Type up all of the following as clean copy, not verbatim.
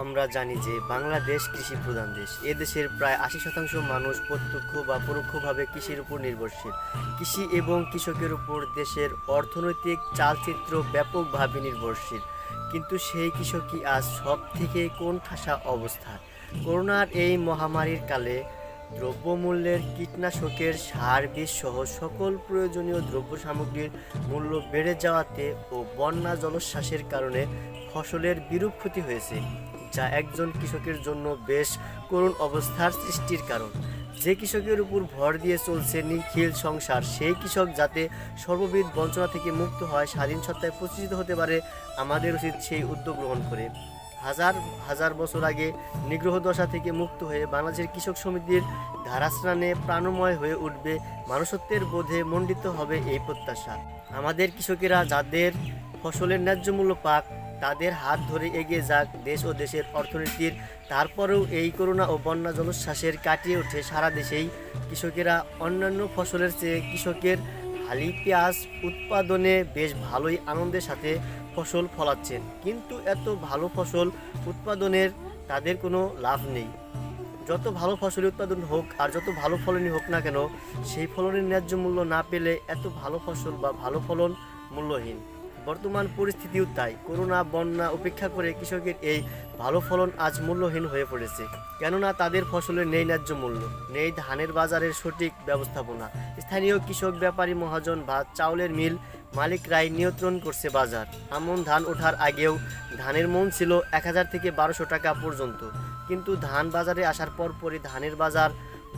আমরা জানি যে বাংলাদেশ কৃষি প্রধান দেশ। এদেশের প্রায় ৮০% মানুষ প্রত্যক্ষ বা পরোক্ষভাবে কৃষির উপর নির্ভরশীল। কৃষি এবং কৃষকের উপর দেশের অর্থনৈতিক চালচিত্র ব্যাপকভাবে নির্ভরশীল। কিন্তু সেই কৃষকই আজ সব থেকে কোণঠাসা অবস্থায়। করোনার এই মহামারীর কালে দ্রব্যমূল্যের, কীটনাশকের, সার, বীজ সহ সকল প্রয়োজনীয় দ্রব্য সামগ্রীর মূল্য বেড়ে যাওয়াতে ও বন্যা জলোচ্ছ্বাসের কারণে ফসলের বিরূপ ক্ষতি হয়েছে, যা একজন কৃষকের জন্য বেশ করুণ অবস্থার সৃষ্টির কারণ। যে কৃষকের উপর ভর দিয়ে চলছে নিখিল সংসার, সেই কৃষক যাতে সর্ববিধ বঞ্চনা থেকে মুক্ত হয়, স্বাধীন সত্তায় প্রতিষ্ঠিত হতে পারে, আমাদের উচিত সেই উদ্যোগ গ্রহণ করে হাজার হাজার বছর আগে নিগ্রহ দশা থেকে মুক্ত হয়ে বাংলাদেশের কৃষক সমিতির ধারাস্নানে প্রাণময় হয়ে উঠবে। মানুষত্বের বোধে মণ্ডিত হবে এই প্রত্যাশা। আমাদের কৃষকেরা যাদের ফসলের ন্যায্য মূল্য পাক, তাদের হাত ধরে এগিয়ে যাক দেশ ও দেশের অর্থনীতির। তারপরেও এই করোনা ও বন্যা জলোচ্ছ্বাসের কাটিয়ে ওঠে সারা দেশেই কৃষকেরা অন্যান্য ফসলের চেয়ে কৃষকের হালি পেঁয়াজ উৎপাদনে বেশ ভালোই আনন্দের সাথে ফসল ফলাচ্ছেন। কিন্তু এত ভালো ফসল উৎপাদনের তাদের কোনো লাভ নেই। যত ভালো ফসল উৎপাদন হোক আর যত ভালো ফলনই হোক না কেন, সেই ফলনের ন্যায্য মূল্য না পেলে এত ভালো ফসল বা ভালো ফলন মূল্যহীন। বর্তমান পরিস্থিতিও তাই। করোনা বন্যা উপেক্ষা করে কৃষকের এই ভালো ফলন আজ মূল্যহীন হয়ে পড়েছে, কেননা তাদের ফসলের নেই ন্যায্য মূল্য, নেই ধানের বাজারের সঠিক ব্যবস্থাপনা। স্থানীয় কৃষক, ব্যাপারী মহাজন বা চাউলের মিল মালিকরাই নিয়ন্ত্রণ করছে বাজার। আমন ধান ওঠার আগেও ধানের মন ছিল ১,০০০ থেকে ১,২০০ টাকা পর্যন্ত, কিন্তু ধান বাজারে আসার পরপরই ধানের বাজার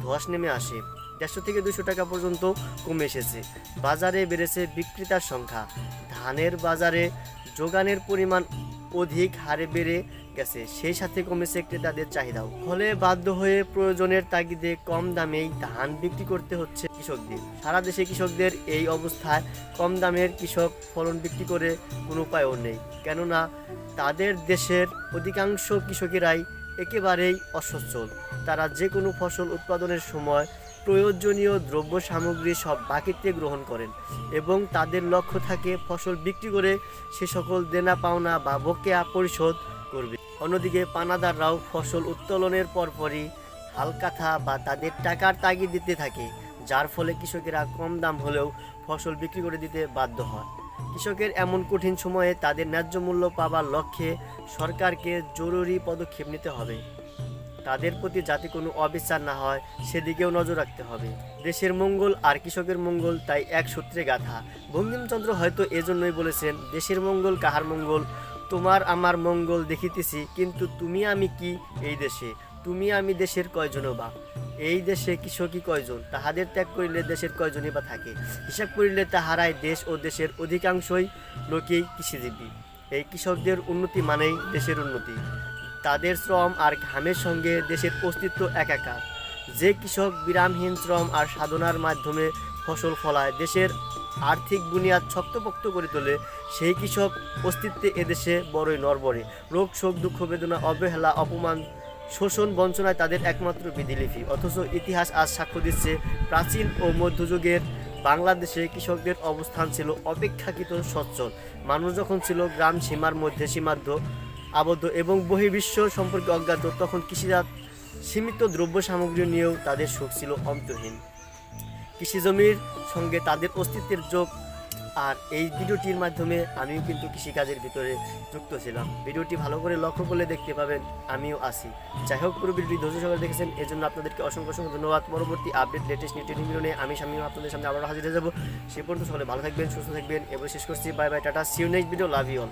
ধস নেমে আসে, ১৫০ থেকে ২০০ টাকা পর্যন্ত কমে এসেছে। বাজারে বেড়েছে বিক্রেতার সংখ্যা, ধানের বাজারে যোগানের পরিমাণ অধিক হারে বেড়ে গেছে, সেই সাথে কমেছে ক্রেতাদের চাহিদাও। ফলে বাধ্য হয়ে প্রয়োজনের তাগিদে কম দামেই ধান বিক্রি করতে হচ্ছে কৃষকদের। সারা দেশে কৃষকদের এই অবস্থায় কম দামের কৃষক ফলন বিক্রি করে কোনো উপায়ও নেই, কেননা তাদের দেশের অধিকাংশ কৃষকেরাই একেবারেই অসচ্ছল। তারা যে কোনো ফসল উৎপাদনের সময় প্রয়োজনীয় দ্রব্য সামগ্রী সব বাকিতে গ্রহণ করেন এবং তাদের লক্ষ্য থাকে ফসল বিক্রি করে সে সকল দেনা পাওনা বা বকেয়া পরিশোধ করবে। অন্যদিকে পানাদাররাও ফসল উত্তোলনের পরপরই হালকাথা বা তাদের টাকার তাগিদ দিতে থাকে, যার ফলে কৃষকেরা কম দাম হলেও ফসল বিক্রি করে দিতে বাধ্য হয়। কৃষকের এমন কঠিন সময়ে তাদের ন্যায্য মূল্য পাবার লক্ষ্যে সরকারকে জরুরি পদক্ষেপ নিতে হবে। তাদের প্রতি যাতে কোনো অবিচার না হয় সেদিকেও নজর রাখতে হবে। দেশের মঙ্গল আর কৃষকের মঙ্গল তাই এক সূত্রে গাঁথা। বঙ্কিমচন্দ্র হয়তো এজন্যই বলেছেন, দেশের মঙ্গল কাহার মঙ্গল, তোমার আমার মঙ্গল দেখিতেছি, কিন্তু তুমি আমি কি এই দেশে, তুমি আমি দেশের কয়জন বা, এই দেশে কৃষকই কয়জন, তাহাদের ত্যাগ করিলে দেশের কয়জনই বা থাকে, হিসাব করিলে তাহারাই দেশ ও দেশের অধিকাংশই লোকেই কৃষিজীবী। এই কৃষকদের উন্নতি মানেই দেশের উন্নতি। তাদের শ্রম আর ঘামের সঙ্গে দেশের অস্তিত্ব একাকার। যে কৃষক বিরামহীন শ্রম আর সাধনার মাধ্যমে ফসল ফলায়, দেশের আর্থিক বুনিয়াদ শক্তপোক্ত করে তোলে, সেই কৃষক অস্তিত্বে এদেশে বড়ই নড়বড়ে। রোগ শোক দুঃখ বেদনা অবহেলা অপমান শোষণ বঞ্চনায় তাদের একমাত্র বিধিলিপি। অথচ ইতিহাস আজ সাক্ষ্য দিচ্ছে, প্রাচীন ও মধ্যযুগের বাংলাদেশে কৃষকদের অবস্থান ছিল অপেক্ষাকৃত সচ্ছল। মানুষ যখন ছিল গ্রাম সীমার মধ্যে সীমাবদ্ধ আবদ্ধ এবং বহির্বিশ্ব সম্পর্কে অজ্ঞাত, তখন কৃষিজাত সীমিত দ্রব্য সামগ্রী নিয়েও তাদের সুখ ছিল অন্তহীন। কৃষিজমির সঙ্গে তাদের অস্তিত্বের যোগ। আর এই ভিডিওটির মাধ্যমে আমিও কিন্তু কৃষিকাজের ভিতরে যুক্ত ছিলাম। ভিডিওটি ভালো করে লক্ষ্য করলে দেখতে পাবেন আমিও আছি। যাই হোক, পুরো ভিডিওটি ধৈর্য সহকারে দেখেছেন, এজন্য আপনাদেরকে অসংখ্য অসংখ্য ধন্যবাদ। পরবর্তী আপডেট লেটেস্ট নিউজ ভিডিও নিয়ে আমি আপনাদের সামনে আবার হাজির হয়ে যাবো। সে পর্যন্ত সকলে ভালো থাকবেন, সুস্থ থাকবেন এবং শেষ করছি bye bye, tata, see you next video, love you all.